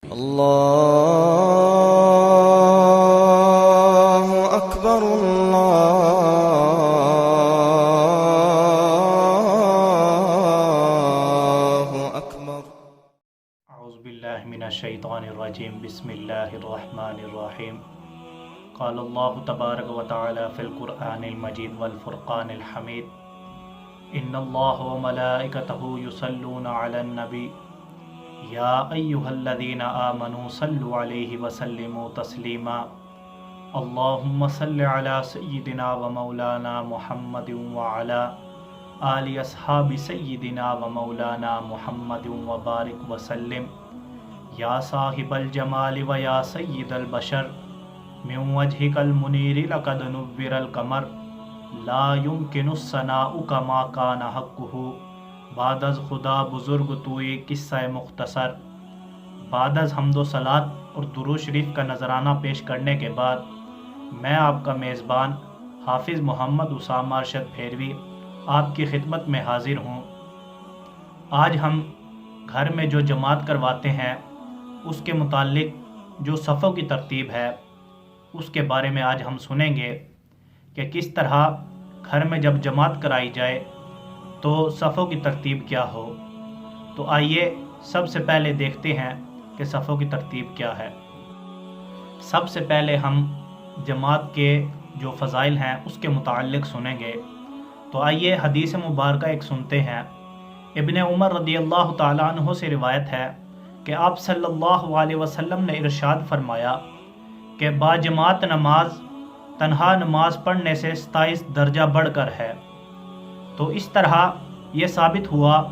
اللہ اکبر اللہ اکبر۔ اعوذ باللہ من الشیطان الرجیم، بسم اللہ الرحمن الرحیم۔ قال اللہ تبارک و تعالی فی القرآن المجید والفرقان الحمید، ان اللہ وملائکتہ یصلون علی النبی یا ایہا الذین آمنوا صلوا علیہ وسلموا تسلیما، اللہم صل علی سیدنا و مولانا محمد وعلی آل اصحاب سیدنا و مولانا محمد وبارک وسلم، یا صاحب الجمال و یا سید البشر، من وجہک المنیر لقد نور القمر، لا يمکن الثناء کما کان حقہ۔ بعد از خدا بزرگ توئی قصہ مختصر۔ بعد از حمد و صلات اور درود شریف کا نذرانہ پیش کرنے کے بعد میں آپ کا میزبان حافظ محمد اسامہ ارشد پھیروی آپ کی خدمت میں حاضر ہوں۔ آج ہم گھر میں جو جماعت کرواتے ہیں اس کے متعلق جو صفوں کی ترتیب ہے اس کے بارے میں آج ہم سنیں گے کہ کس طرح گھر میں جب جماعت کرائی جائے تو صفوں کی ترتیب کیا ہو۔ تو آئیے سب سے پہلے دیکھتے ہیں کہ صفوں کی ترتیب کیا ہے۔ سب سے پہلے ہم جماعت کے جو فضائل ہیں اس کے متعلق سنیں گے۔ تو آئیے حدیث مبارکہ ایک سنتے ہیں۔ ابن عمر رضی اللہ تعالیٰ عنہ سے روایت ہے کہ آپ صلی اللہ علیہ وسلم نے ارشاد فرمایا کہ باجماعت نماز تنہا نماز پڑھنے سے 27 درجہ بڑھ کر ہے۔ تو اس طرح یہ ثابت ہوا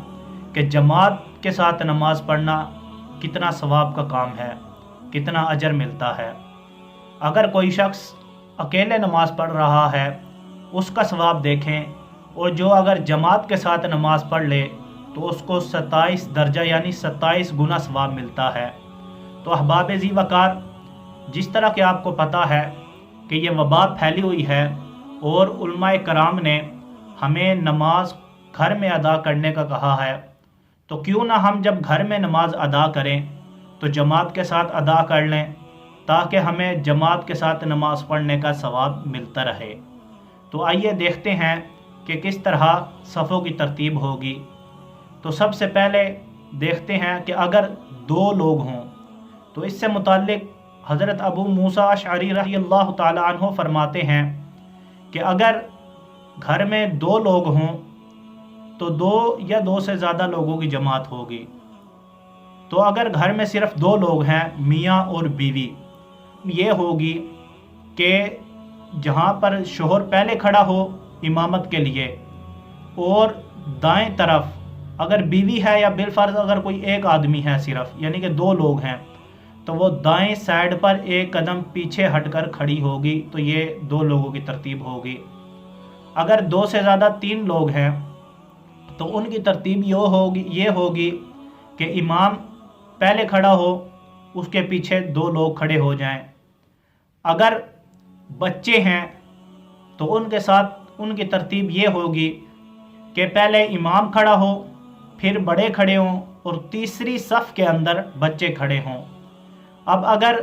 کہ جماعت کے ساتھ نماز پڑھنا کتنا ثواب کا کام ہے، کتنا اجر ملتا ہے۔ اگر کوئی شخص اکیلے نماز پڑھ رہا ہے اس کا ثواب دیکھیں، اور جو اگر جماعت کے ساتھ نماز پڑھ لے تو اس کو 27 درجہ یعنی 27 گنا ثواب ملتا ہے۔ تو احباب ذی وقار، جس طرح کہ آپ کو پتہ ہے کہ یہ وبا پھیلی ہوئی ہے اور علماء کرام نے ہمیں نماز گھر میں ادا کرنے کا کہا ہے، تو کیوں نہ ہم جب گھر میں نماز ادا کریں تو جماعت کے ساتھ ادا کر لیں تاکہ ہمیں جماعت کے ساتھ نماز پڑھنے کا ثواب ملتا رہے۔ تو آئیے دیکھتے ہیں کہ کس طرح صفوں کی ترتیب ہوگی۔ تو سب سے پہلے دیکھتے ہیں کہ اگر 2 لوگ ہوں تو اس سے متعلق حضرت ابو موسیٰ اشعری رضی اللہ تعالیٰ عنہ فرماتے ہیں کہ اگر گھر میں 2 لوگ ہوں تو 2 یا 2 سے زیادہ لوگوں کی جماعت ہوگی۔ تو اگر گھر میں صرف 2 لوگ ہیں میاں اور بیوی، یہ ہوگی کہ جہاں پر شوہر پہلے کھڑا ہو امامت کے لیے اور دائیں طرف اگر بیوی ہے یا بالفرض اگر کوئی ایک آدمی ہے صرف یعنی کہ 2 لوگ ہیں تو وہ دائیں سائیڈ پر ایک قدم پیچھے ہٹ کر کھڑی ہوگی، تو یہ 2 لوگوں کی ترتیب ہوگی۔ اگر 2 سے زیادہ 3 لوگ ہیں تو ان کی ترتیب یہ ہوگی کہ امام پہلے کھڑا ہو، اس کے پیچھے 2 لوگ کھڑے ہو جائیں۔ اگر بچے ہیں تو ان کے ساتھ ان کی ترتیب یہ ہوگی کہ پہلے امام کھڑا ہو، پھر بڑے کھڑے ہوں اور تیسری صف کے اندر بچے کھڑے ہوں۔ اب اگر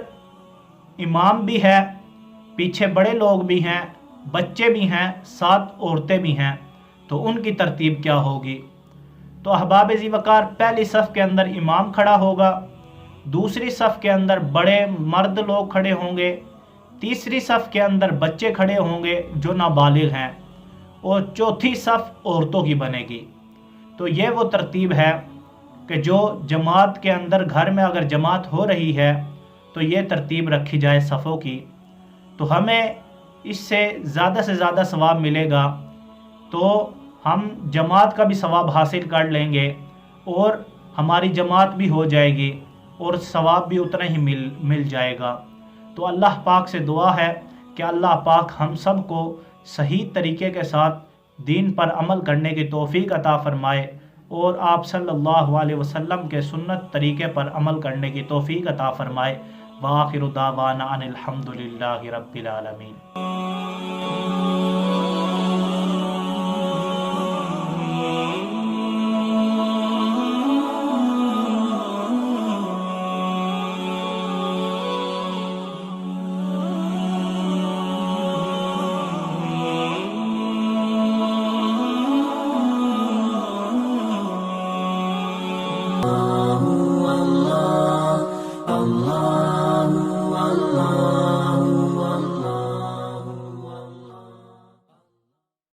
امام بھی ہے، پیچھے بڑے لوگ بھی ہیں، بچے بھی ہیں، ساتھ عورتیں بھی ہیں، تو ان کی ترتیب کیا ہوگی؟ تو احباب ذی وقار، پہلی صف کے اندر امام کھڑا ہوگا، دوسری صف کے اندر بڑے مرد لوگ کھڑے ہوں گے، تیسری صف کے اندر بچے کھڑے ہوں گے جو نابالغ ہیں، اور چوتھی صف عورتوں کی بنے گی۔ تو یہ وہ ترتیب ہے کہ جو جماعت کے اندر گھر میں اگر جماعت ہو رہی ہے تو یہ ترتیب رکھی جائے صفوں کی، تو ہمیں اس سے زیادہ ثواب ملے گا، تو ہم جماعت کا بھی ثواب حاصل کر لیں گے اور ہماری جماعت بھی ہو جائے گی اور ثواب بھی اتنا ہی مل جائے گا۔ تو اللہ پاک سے دعا ہے کہ اللہ پاک ہم سب کو صحیح طریقے کے ساتھ دین پر عمل کرنے کی توفیق عطا فرمائے اور آپ صلی اللہ علیہ وسلم کے سنت طریقے پر عمل کرنے کی توفیق عطا فرمائے۔ وآخر دعوانا ان الحمد للہ رب العالمین۔